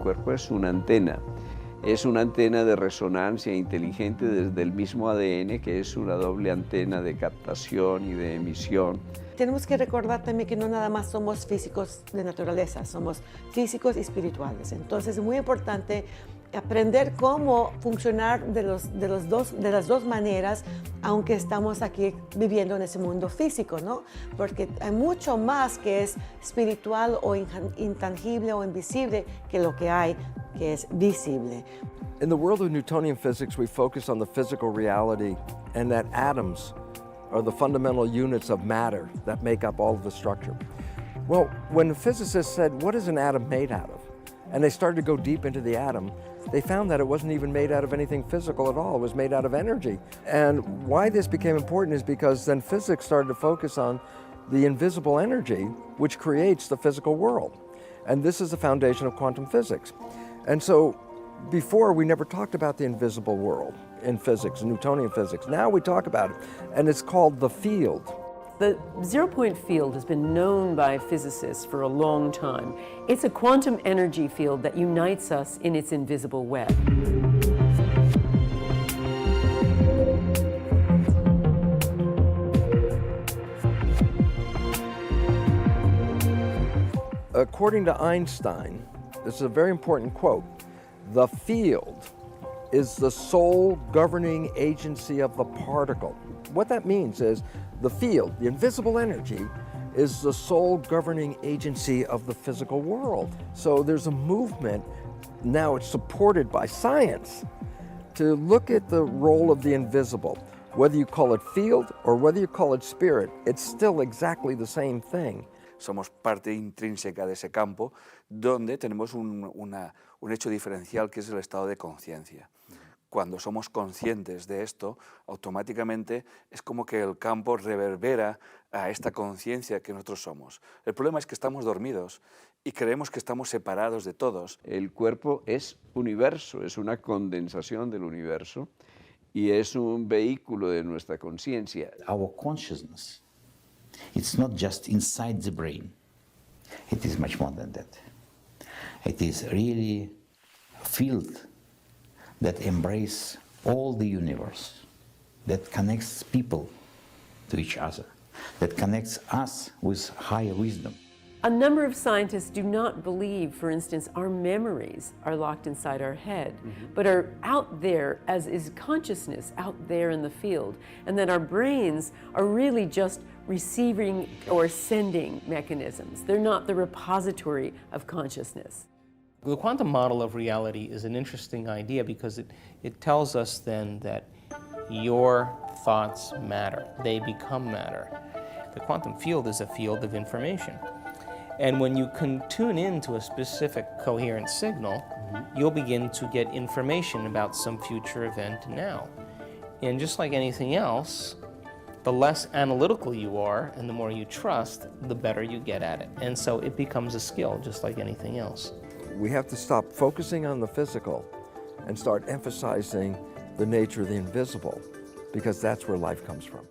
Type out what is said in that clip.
cuerpo es una antena. Es una antena de resonancia inteligente desde el mismo ADN, que es una doble antena de captación y de emisión. Tenemos que recordar también que no nada más somos físicos de naturaleza, somos físicos y espirituales. Entonces es muy importante aprender cómo funcionar de las dos maneras, aunque estamos aquí viviendo en ese mundo físico, ¿no? Porque hay mucho más que es espiritual o intangible o invisible que lo que hay que es visible. In the world of Newtonian physics, we focus on the physical reality and that atoms are the fundamental units of matter that make up all of the structure. Well, when the physicists said, what is an atom made out of? And they started to go deep into the atom, they found that it wasn't even made out of anything physical at all. It was made out of energy. And why this became important is because then physics started to focus on the invisible energy, which creates the physical world. And this is the foundation of quantum physics. And so before, we never talked about the invisible world in physics, Newtonian physics. Now we talk about it, and it's called the field. The zero-point field has been known by physicists for a long time. It's a quantum energy field that unites us in its invisible web. According to Einstein, this is a very important quote, the field is the sole governing agency of the particle. What that means is the field, the invisible energy, is the sole governing agency of the physical world. So there's a movement, now it's supported by science, to look at the role of the invisible. Whether you call it field or whether you call it spirit, it's still exactly the same thing. Somos parte intrínseca de ese campo donde tenemos un hecho diferencial que es el estado de conciencia. Cuando somos conscientes de esto, automáticamente es como que el campo reverbera a esta conciencia que nosotros somos. El problema es que estamos dormidos y creemos que estamos separados de todos. El cuerpo es universo, es una condensación del universo y es un vehículo de nuestra conciencia. Our consciousness, it's not just inside the brain. It is much more than that. It is really a field that embraces all the universe, that connects people to each other, that connects us with higher wisdom. A number of scientists do not believe, for instance, our memories are locked inside our head, but are out there, as is consciousness out there in the field, and that our brains are really just receiving or sending mechanisms. They're not the repository of consciousness. The quantum model of reality is an interesting idea because it tells us then that your thoughts matter. They become matter. The quantum field is a field of information. And when you can tune into a specific coherent signal, you'll begin to get information about some future event now. And just like anything else, the less analytical you are and the more you trust, the better you get at it. And so it becomes a skill, just like anything else. We have to stop focusing on the physical and start emphasizing the nature of the invisible, because that's where life comes from.